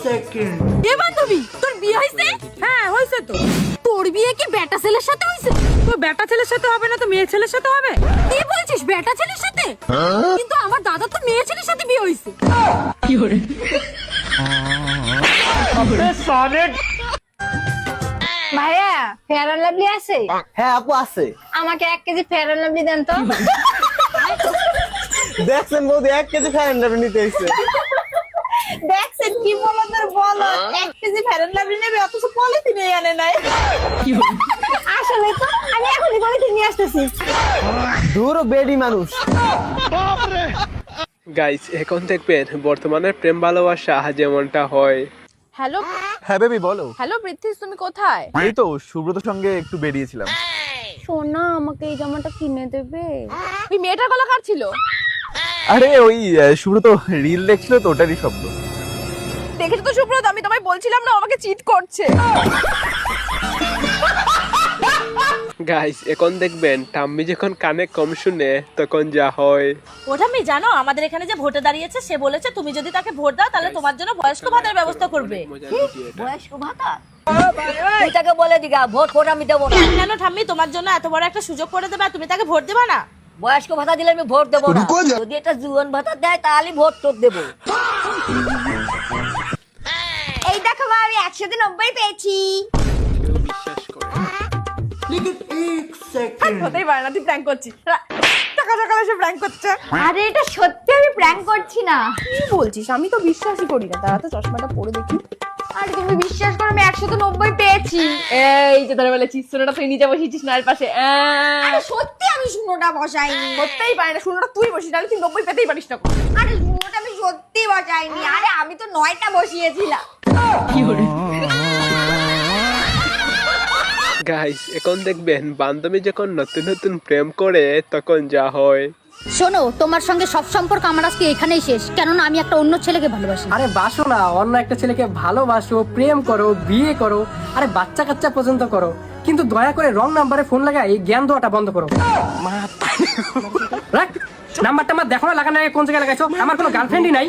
Second. এ বান্ধবী, তোর বিয়ে হয়েছে? হ্যাঁ হয়েছে তো। তোর বিয়ে কি বেটা ছেলের সাথে হয়েছে? তো বেটা ছেলের সাথে হবে না তো মেয়ে ছেলের সাথে হবে? কি বলছিস, বেটা ছেলের সাথে? কিন্তু আমার দাদা তো মেয়ে ছেলের সাথে বিয়ে হয়েছে। ভাইয়া ফেয়ার অ্যান্ড লাভলি আছে? হ্যাঁ আপু আছে। আমাকে 1 কেজি ফেয়ার অ্যান্ড লাভলি দেন তো। দেখছেন বৌদি 1 কেজি ফ্যান নিতে এসেছে। দেখছেন কি বলদের বলো, 1 কেজি ফেয়ার অ্যান্ড লাভলি নেবে অথচ পলিথিনে আনে নাই। আসলে তো আমি এখনই পলিথিন নিয়ে আসতেছি। দূর বেডি মানুষ। গাইস এখন দেখবেন বর্তমানে প্রেম ভালোবাসা যেমনটা হয়। হ্যালো হ্যাঁ বেবি বলো। হ্যালো পৃথ্বীশ, তুমি কোথায়? এই তো সুব্রতর সঙ্গে একটু বেরিয়েছিলাম। সোনা আমাকে এই জামাটা কিনে দেবে? ওই মেয়েটার গলা কার ছিল? আরে ওই সুব্রত রিল দেখছিল তো ওটারই শব্দ। দেখেছো তো সুব্রত, আমি তোমায় বলছিলাম না ও আমাকে চিট করছে। গাইস এখন দেখবেন টাম্মি যখন কানে কম শুনে তখন যা হয়। ওটা আমি জানো, আমাদের এখানে যে ভোটে দাঁড়িয়েছে সে বলেছে তুমি যদি তাকে ভোট দাও তাহলে তোমার জন্য বয়স্ক ভাতার ব্যবস্থা করবে। বয়স্ক ভাতা? তুই তাকে বলে দিগা ভোট ফোট আমি দেবো না। কেন ঠাম্মি, তোমার জন্য এত বড় একটা সুযোগ করে দেবে আর তুমি তাকে ভোট দেবে না? বয়স্ক ভাতা দিলে আমি ভোট দেবো না। যদি এটা জীবন ভাতা দেয় তাহলে ভোট টোট দেবো। এই দেখো মা, আমি 190 পেয়েছি। হতেই পারে না, তুই প্র্যাঙ্ক করছিস। সকাল সকাল এসে প্র্যাঙ্ক করছে। আরে এটা সত্যি, আমি প্র্যাঙ্ক করছি না। কি বলছিস? আমি তো বিশ্বাসই করি না। তারা তো চশমাটা পরে দেখি। আরে তুমি বিশ্বাস করো, আমি 190 পেয়েছি। এই যে ধরে বলেছিস, শোনাটা তুই নিচে বসিয়েছিস না এর পাশে। আরে সত্যি আমি শূন্যটা বসাইনি। হতেই পারে না, শোনাটা তুই বসিস, নাহলে তুই 90 পেতেই পারিস না। আরে শূন্যটা আমি সত্যি বসাইনি। আরে আমি তো 9টা বসিয়েছিলাম। গাইস এখন দেখবেন বান্ধবী যখন নতুন নতুন প্রেম করে তখন যা হয়। শোনো, তোমার সঙ্গে সব সম্পর্ক আমার আজকে এখানেই শেষ, কেননা আমি একটা অন্য ছেলেকে ভালোবাসি। আরে বাসো না, অন্য একটা ছেলেকে ভালোবাসো, প্রেম করো, বিয়ে করো, আরে বাচ্চা কাচ্চা পর্যন্ত করো, কিন্তু দয়া করে রং নাম্বারে ফোন লাগাই এই জ্ঞান দেওয়াটা বন্ধ করো। রাখ নাম্বারটা, আমার দেখো না লাগানো কোন জায়গায় লাগাইছো। আমার কোনো গার্লফ্রেন্ডই নাই।